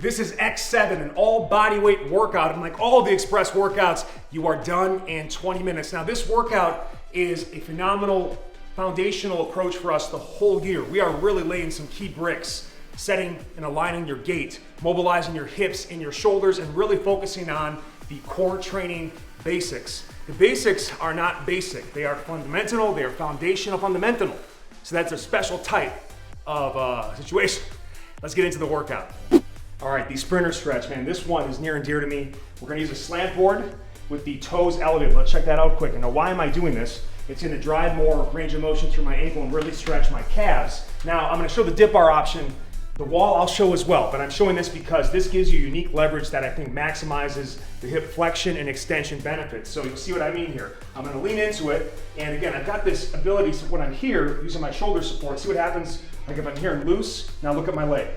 This is X7, an all body weight workout. And like all the Express workouts, you are done in 20 minutes. Now this workout is a phenomenal foundational approach for us the whole year. We are really laying some key bricks, setting and aligning your gait, mobilizing your hips and your shoulders, and really focusing on the core training basics. The basics are not basic. They are fundamental, they are foundational fundamental. So that's a special type of situation. Let's get into the workout. All right, the sprinter stretch, man, this one is near and dear to me. We're gonna use a slant board with the toes elevated. Let's check that out quick. And now why am I doing this? It's gonna drive more range of motion through my ankle and really stretch my calves. Now, I'm gonna show the dip bar option. The wall I'll show as well, but I'm showing this because this gives you unique leverage that I think maximizes the hip flexion and extension benefits. So you'll see what I mean here. I'm gonna lean into it, and again, I've got this ability, so when I'm here, using my shoulder support, see what happens, like if I'm here and loose, now look at my leg.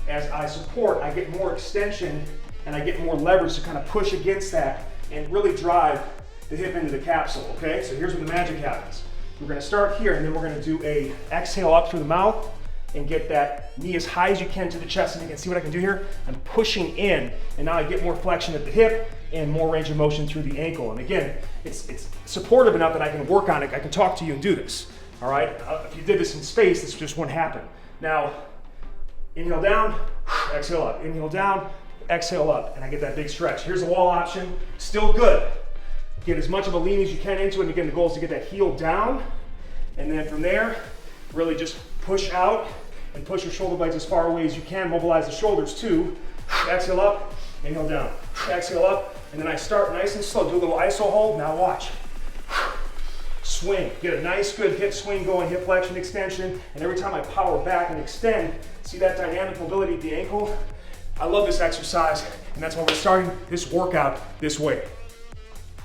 As I support, I get more extension and I get more leverage to kind of push against that and really drive the hip into the capsule, okay? So here's where the magic happens. We're gonna start here, and then we're gonna do a exhale up through the mouth and get that knee as high as you can to the chest. And you can see what I can do here? I'm pushing in, and now I get more flexion at the hip and more range of motion through the ankle. And again, it's supportive enough that I can work on it. I can talk to you and do this, all right? If you did this in space, this just wouldn't happen. Now, inhale down, exhale up. Inhale down, exhale up, and I get that big stretch. Here's the wall option, still good. Get as much of a lean as you can into it, and again, the goal is to get that heel down, and then from there, really just push out and push your shoulder blades as far away as you can. Mobilize the shoulders too. Exhale up, inhale down. Exhale up, and then I start nice and slow. Do a little iso hold, now watch. Swing, get a nice good hip swing going, hip flexion, extension, and every time I power back and extend, see that dynamic mobility at the ankle? I love this exercise, and that's why we're starting this workout this way.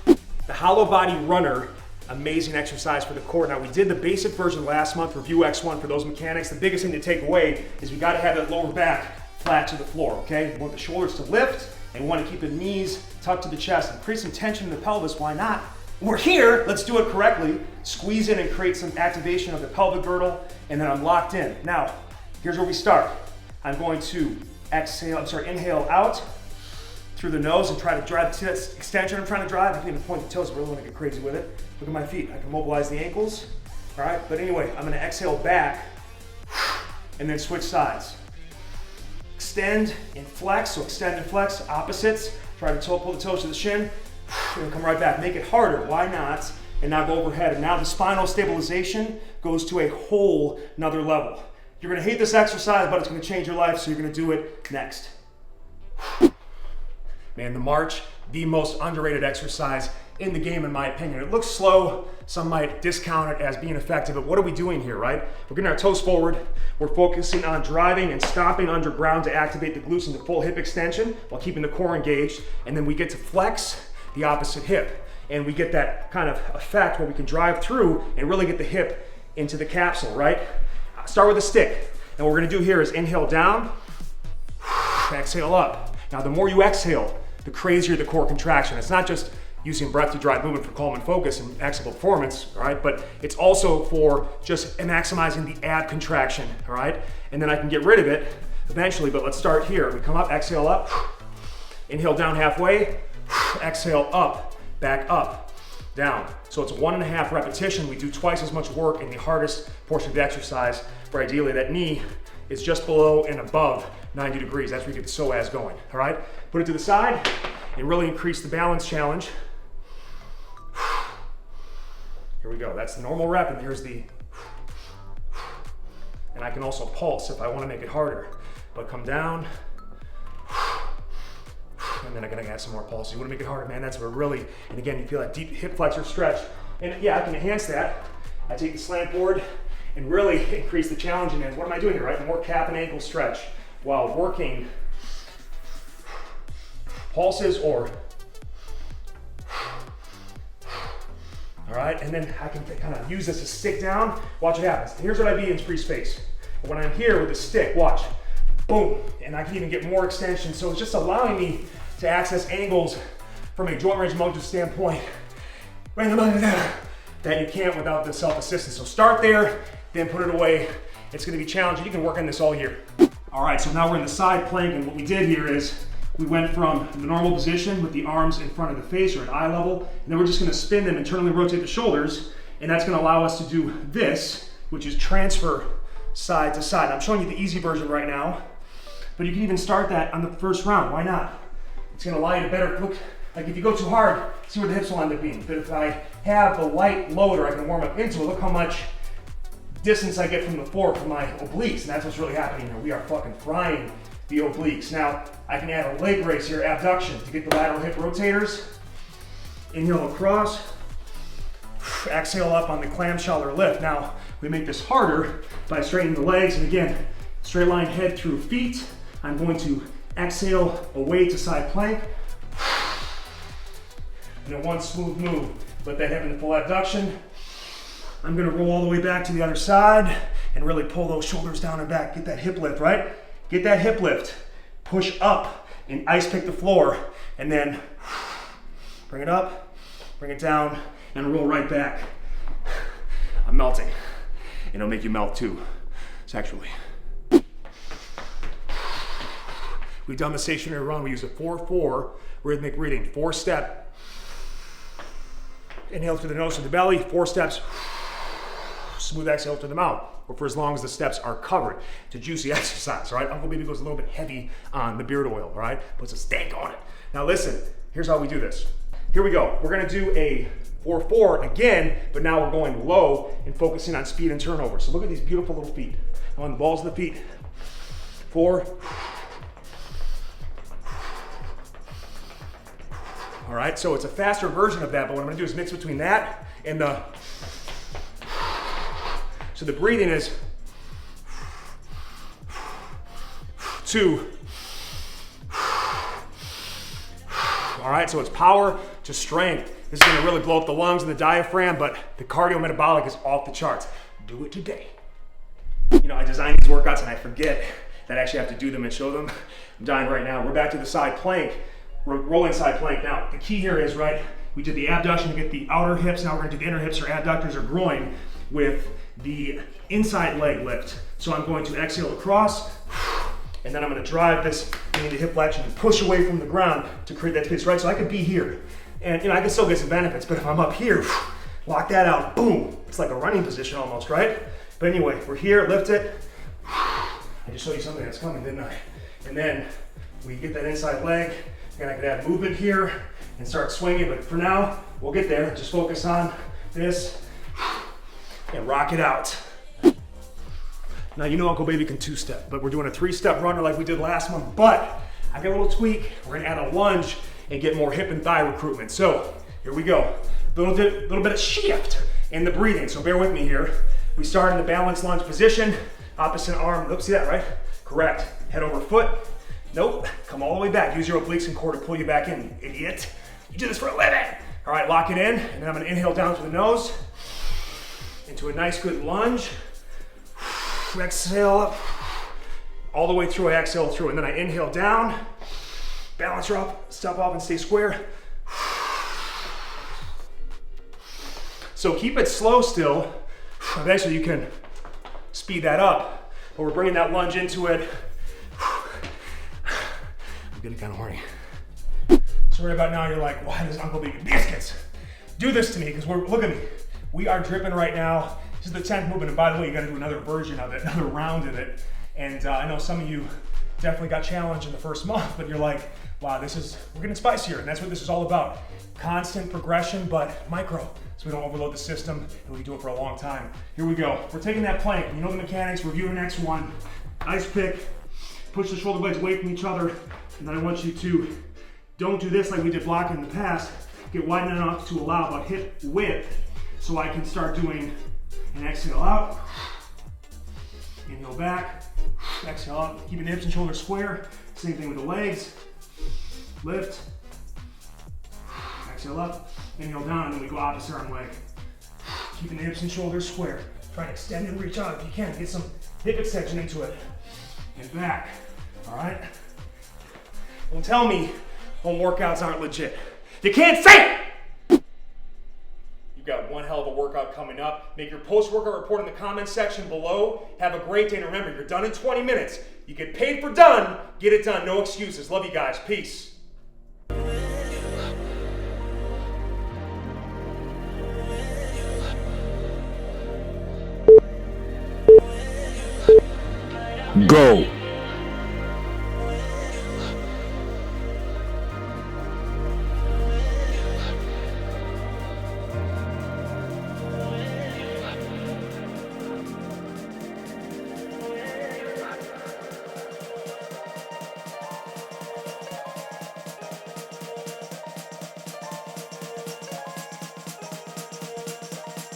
The hollow body runner, amazing exercise for the core. Now we did the basic version last month, review X1 for those mechanics. The biggest thing to take away is we gotta have that lower back flat to the floor, okay? We want the shoulders to lift, and we wanna keep the knees tucked to the chest and create some tension in the pelvis, why not? We're here, let's do it correctly. Squeeze in and create some activation of the pelvic girdle, and then I'm locked in. Now, here's where we start. I'm going to inhale out through the nose and try to drive, see that extension I'm trying to drive? I can even point the toes, I really wanna get crazy with it. Look at my feet, I can mobilize the ankles, all right? But anyway, I'm gonna exhale back and then switch sides. Extend and flex, so extend and flex, opposites. Try to pull the toes to the shin, and come right back. Make it harder, why not? And now go overhead. And now the spinal stabilization goes to a whole nother level. You're gonna hate this exercise, but it's gonna change your life, so you're gonna do it next. Man, the march, the most underrated exercise in the game, in my opinion. It looks slow, some might discount it as being effective, but what are we doing here, right? We're getting our toes forward, we're focusing on driving and stomping underground to activate the glutes and the full hip extension while keeping the core engaged, and then we get to flex the opposite hip, and we get that kind of effect where we can drive through and really get the hip into the capsule, right? Start with a stick, and what we're gonna do here is inhale down, exhale up. Now the more you exhale, the crazier the core contraction. It's not just using breath to drive movement for calm and focus and excellent performance, all right? But it's also for just maximizing the ab contraction, all right? And then I can get rid of it eventually, but let's start here. We come up, exhale up, inhale down halfway, exhale up, back up, down. So it's a 1.5 repetition. We do twice as much work in the hardest portion of the exercise, where ideally that knee is just below and above 90 degrees. That's where you get the psoas going, all right? Put it to the side and really increase the balance challenge. Here we go, that's the normal rep, and here's the, and I can also pulse if I wanna make it harder, but come down, and then I'm gonna add some more pulse. You wanna make it harder, man, that's where really, and again, you feel that deep hip flexor stretch. And yeah, I can enhance that. I take the slant board and really increase the challenge, and then what am I doing here, right? More calf and ankle stretch while working pulses or, all right? And then I can kind of use this to stick down. Watch what happens. Here's what I be in free space. But when I'm here with the stick, watch, boom, and I can even get more extension. So it's just allowing me to access angles from a joint range of motion standpoint that you can't without the self-assistance. So start there, then put it away. It's gonna be challenging. You can work on this all year. All right, so now we're in the side plank, and what we did here is we went from the normal position with the arms in front of the face or at eye level, and then we're just gonna spin them, internally rotate the shoulders, and that's gonna allow us to do this, which is transfer side to side. I'm showing you the easy version right now, but you can even start that on the first round. Why not? It's gonna allow you to better look, like if you go too hard, see where the hips will end up being. But if I have the light load or I can warm up into it, look how much distance I get from the floor from my obliques, and that's what's really happening here. We are fucking frying the obliques. Now, I can add a leg raise here, abduction, to get the lateral hip rotators. Inhale across, exhale up on the clamshell or lift. Now, we make this harder by straightening the legs, and again, straight line head through feet. I'm going to exhale away to side plank. And then one smooth move, let that hip into full abduction. I'm gonna roll all the way back to the other side and really pull those shoulders down and back. Get that hip lift, right? Get that hip lift. Push up and ice pick the floor, and then bring it up, bring it down, and roll right back. I'm melting. And it'll make you melt too, sexually. We've done the stationary run. We use a 4-4 rhythmic breathing. 4-step. Inhale through the nose to the belly, 4 steps. Smooth exhale to the mouth, or for as long as the steps are covered. It's a juicy exercise, all right? Uncle Baby goes a little bit heavy on the beard oil, all right? Puts a stank on it. Now listen, here's how we do this. Here we go. We're gonna do a 4-4 again, but now we're going low and focusing on speed and turnover. So look at these beautiful little feet. I want the balls of the feet. 4. All right, so it's a faster version of that, but what I'm gonna do is mix between that and the, so the breathing is 2. All right, so it's power to strength. This is gonna really blow up the lungs and the diaphragm, but the cardiometabolic is off the charts. Do it today. You know, I design these workouts and I forget that I actually have to do them and show them. I'm dying right now. We're back to the side plank. We're rolling side plank. Now, the key here is, right, we did the abduction to get the outer hips. Now we're gonna do the inner hips or adductors or groin with the inside leg lift. So I'm going to exhale across, and then I'm gonna drive this into hip flexion and push away from the ground to create that space, right? So I could be here, and you know, I can still get some benefits, but if I'm up here, lock that out, boom. It's like a running position almost, right? But anyway, we're here, lift it. I just showed you something that's coming, didn't I? And then we get that inside leg, and I could add movement here and start swinging, but for now, we'll get there. Just focus on this and rock it out. Now, you know Uncle Baby can 2-step, but we're doing a 3-step runner like we did last month, but I got a little tweak. We're gonna add a lunge and get more hip and thigh recruitment. So here we go. Little bit of shift in the breathing, so bear with me here. We start in the balanced lunge position, opposite arm, oops, see that, right? Correct, head over foot. Nope, come all the way back. Use your obliques and core to pull you back in, you idiot. You do this for a living. All right, lock it in, and then I'm gonna inhale down through the nose into a nice good lunge. Exhale up, all the way through, I exhale through, and then I inhale down, balance her up, step off and stay square. So keep it slow still. Eventually you can speed that up, but we're bringing that lunge into it. I'm getting kind of horny. So right about now you're like, why does Uncle Baby Biscuits do this to me? Because look at me, we are dripping right now. This is the 10th movement, and by the way, you gotta do another version of it, another round of it. And I know some of you definitely got challenged in the first month, but you're like, wow, we're getting spicier, and that's what this is all about. Constant progression, but micro, so we don't overload the system, and we can do it for a long time. Here we go. We're taking that plank, you know the mechanics, review the next one. Ice pick, push the shoulder blades away from each other, and then I want you to, don't do this like we did blocking in the past, get wide enough to allow about hip width, so I can start doing an exhale out, inhale back, exhale out, keeping the hips and shoulders square. Same thing with the legs. Lift, exhale up, inhale down, and then we go opposite arm leg. Keeping the hips and shoulders square. Try to extend and reach out if you can. Get some hip extension into it. And back, all right? Don't tell me home workouts aren't legit. You can't say it! You've got one hell of a workout coming up. Make your post-workout report in the comments section below. Have a great day, and remember, you're done in 20 minutes. You get paid for done. Get it done. No excuses. Love you guys. Peace. Go.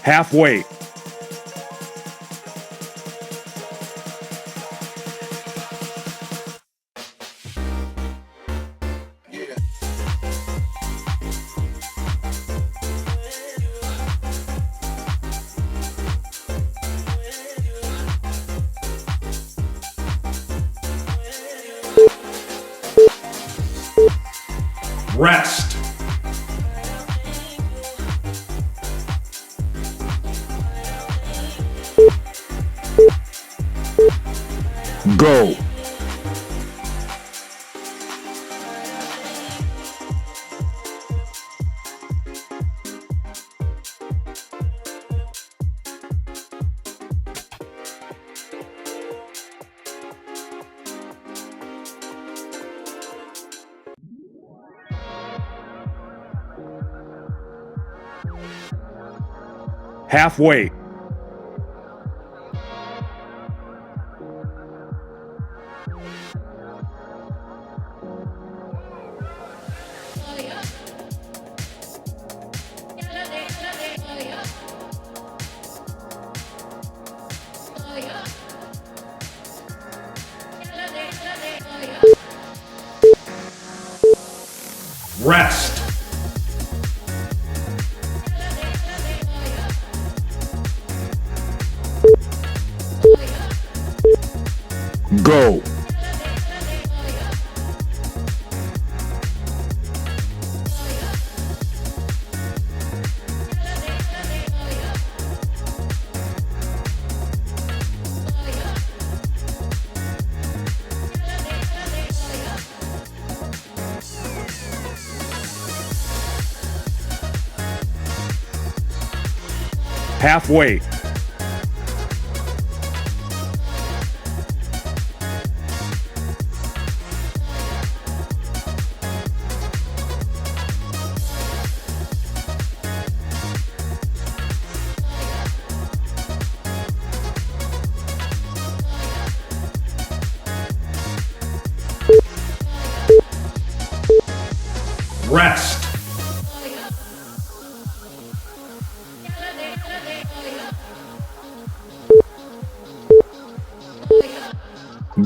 Halfway. Rest. Go. Halfway. Rest. Go. Halfway. Rest.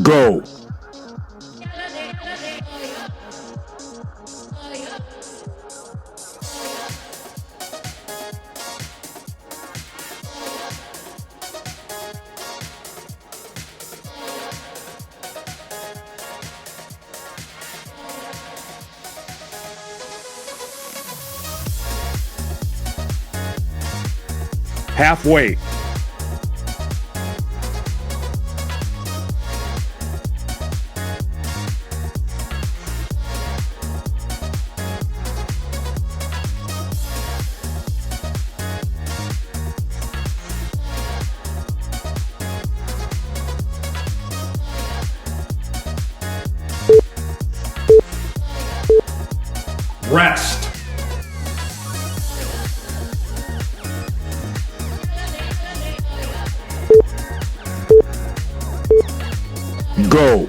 Go. Halfway. Rest. Go.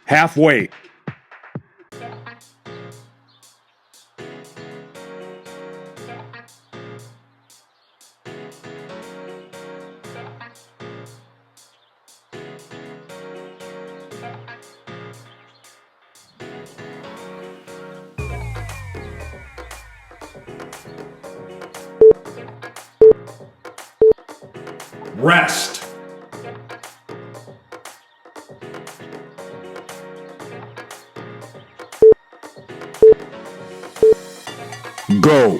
Halfway. Rest. Go.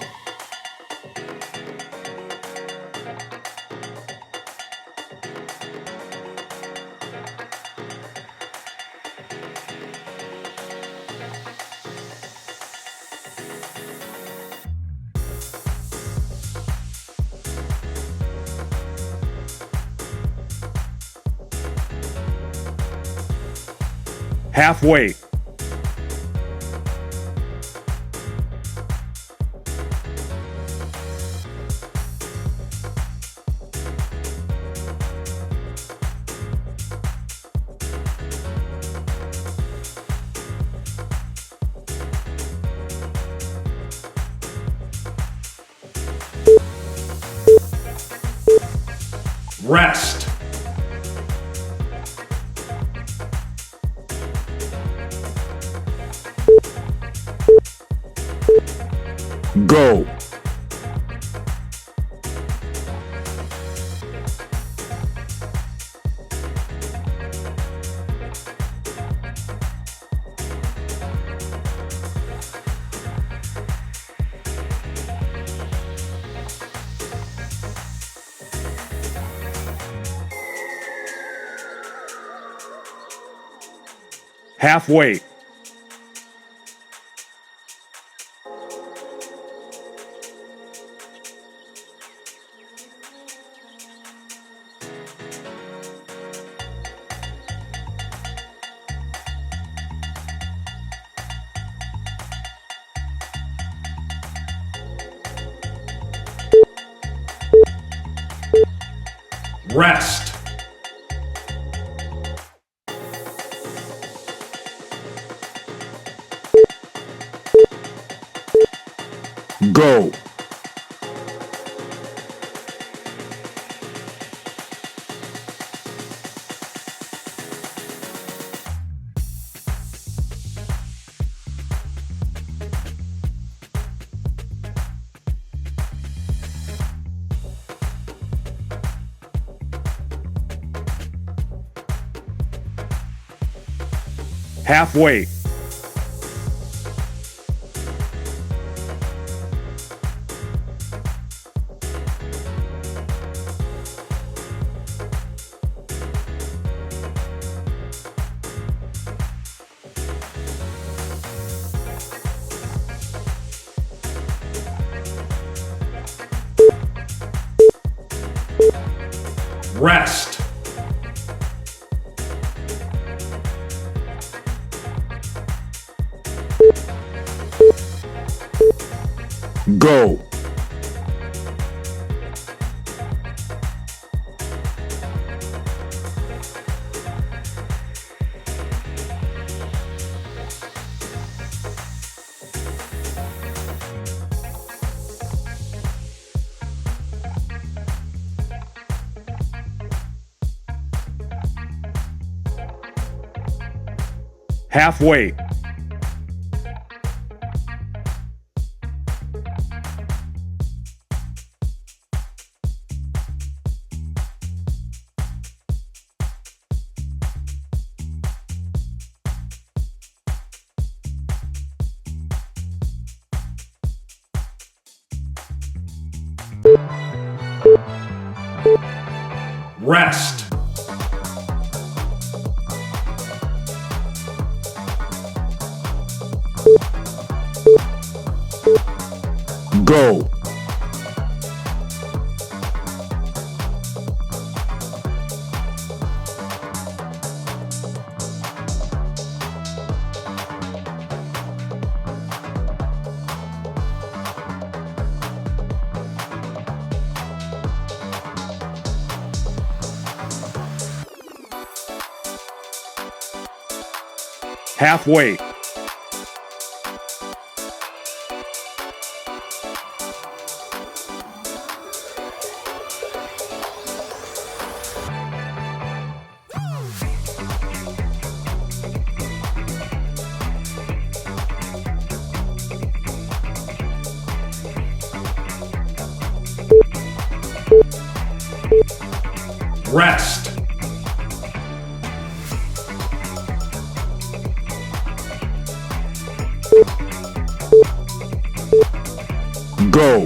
Halfway. Rest. Go. Halfway. Rest. Go. Halfway. Rest. Go. Halfway. Rest. Go. Halfway. Rest. Go.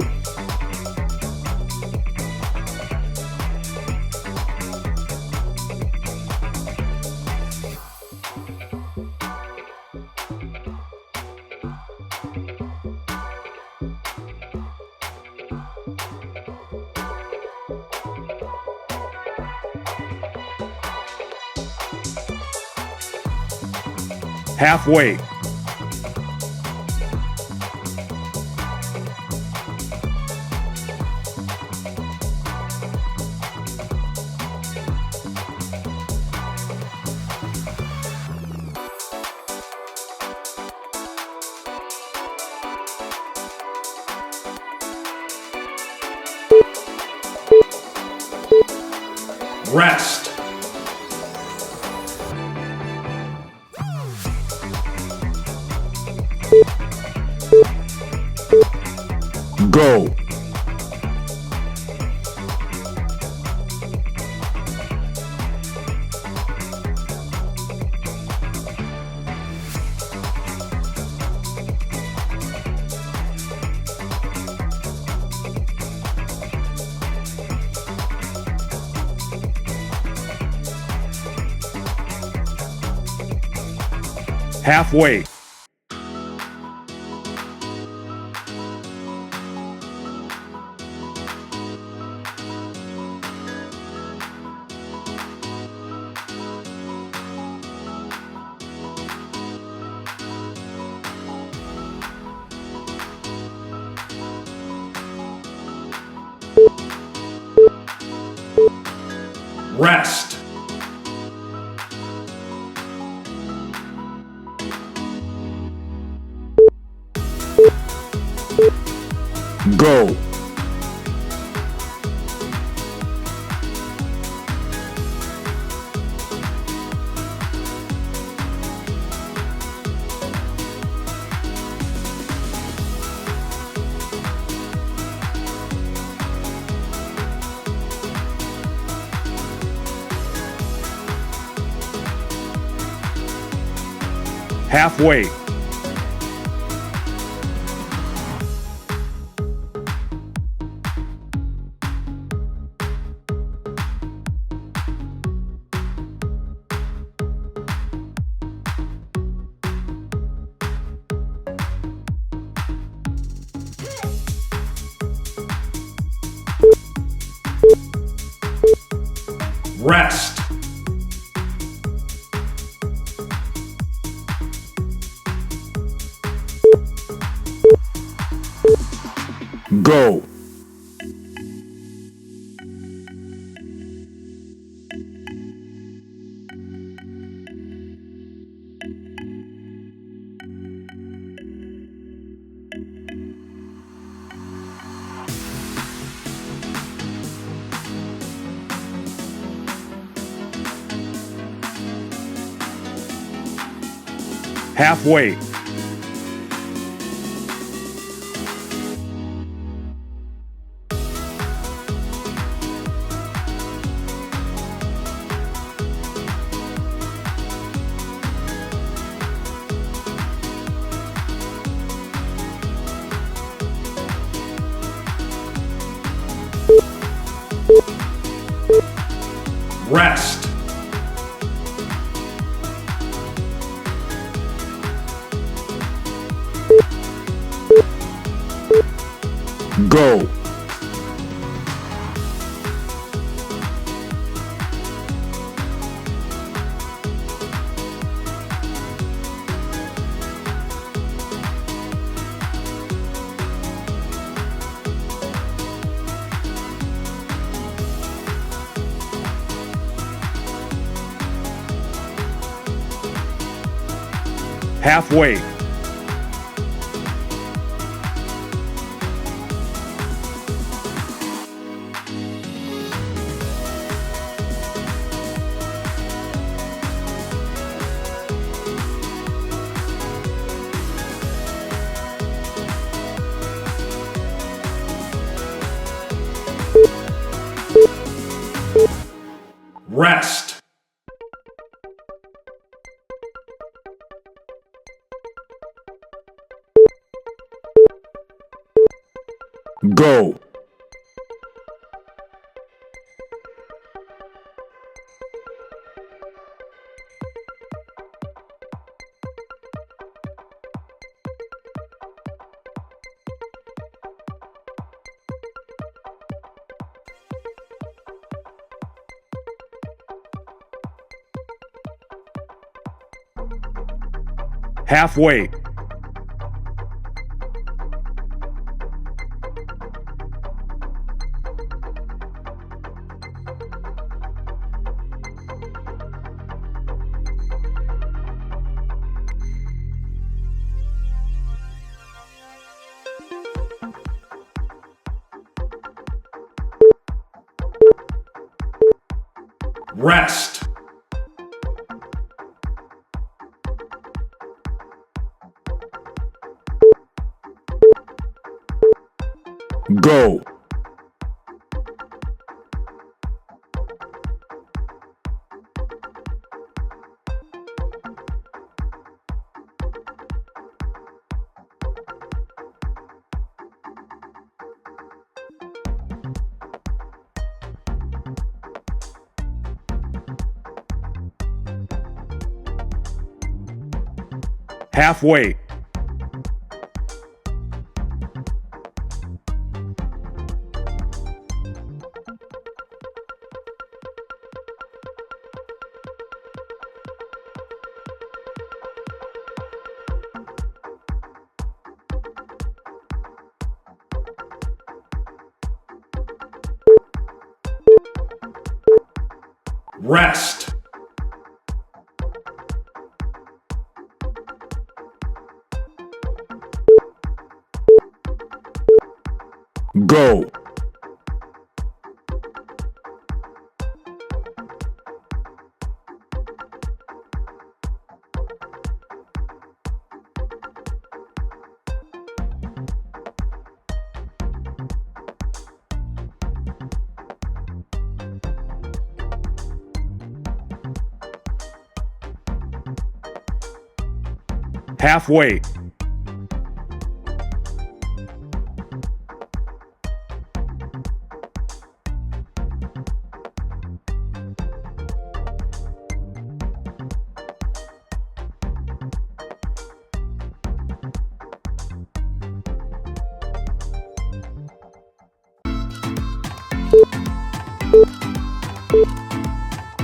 Halfway. Rest. Go. Halfway. Rest. Go. Halfway. Rest. Go. Halfway. Rest. Go. Halfway. Rest. Go. Halfway. Rest. Go. Halfway. Rest. Go. Halfway.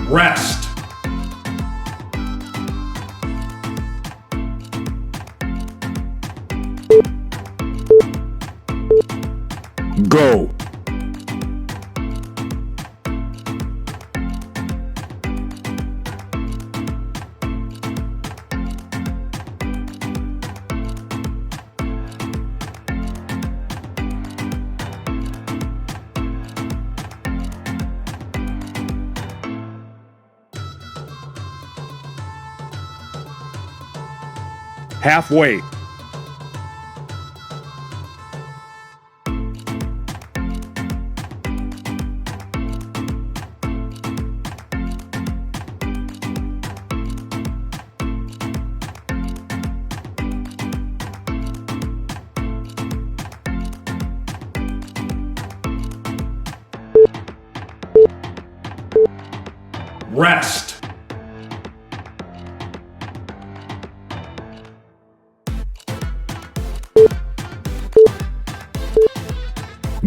Rest. Go. Halfway. Rest.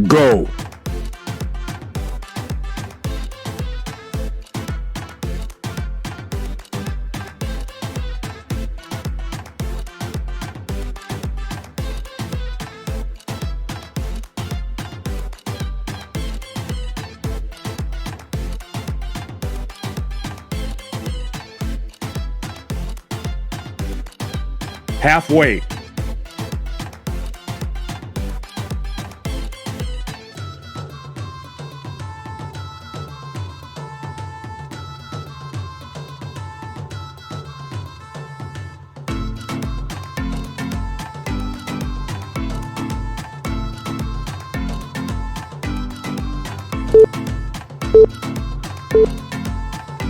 Go. Halfway.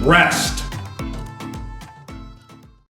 rest.